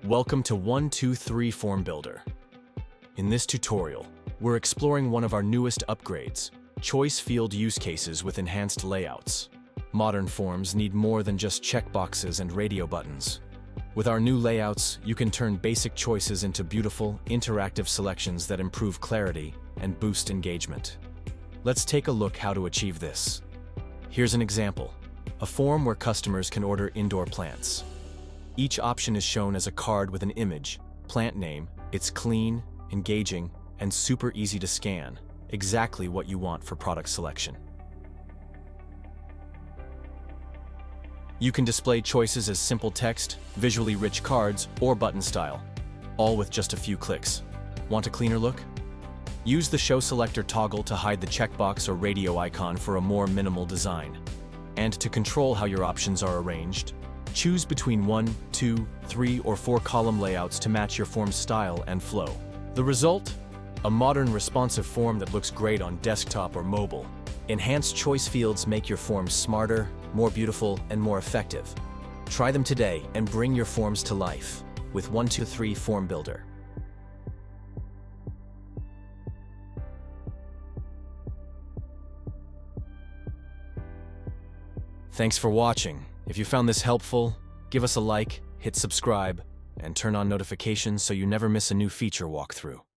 Welcome to 123FormBuilder. In this tutorial, we're exploring one of our newest upgrades, choice field use cases with enhanced layouts. Modern forms need more than just checkboxes and radio buttons. With our new layouts, you can turn basic choices into beautiful, interactive selections that improve clarity and boost engagement. Let's take a look how to achieve this. Here's an example, a form where customers can order indoor plants. Each option is shown as a card with an image, plant name. It's clean, engaging, and super easy to scan, exactly what you want for product selection. You can display choices as simple text, visually rich cards, or button style, all with just a few clicks. Want a cleaner look? Use the Show Selector toggle to hide the checkbox or radio icon for a more minimal design. And to control how your options are arranged, choose between 1, 2, 3, or 4 column layouts to match your form's style and flow. The result? A modern, responsive form that looks great on desktop or mobile. Enhanced choice fields make your forms smarter, more beautiful, and more effective. Try them today and bring your forms to life with 123FormBuilder. Thanks for watching. If you found this helpful, give us a like, hit subscribe, and turn on notifications so you never miss a new feature walkthrough.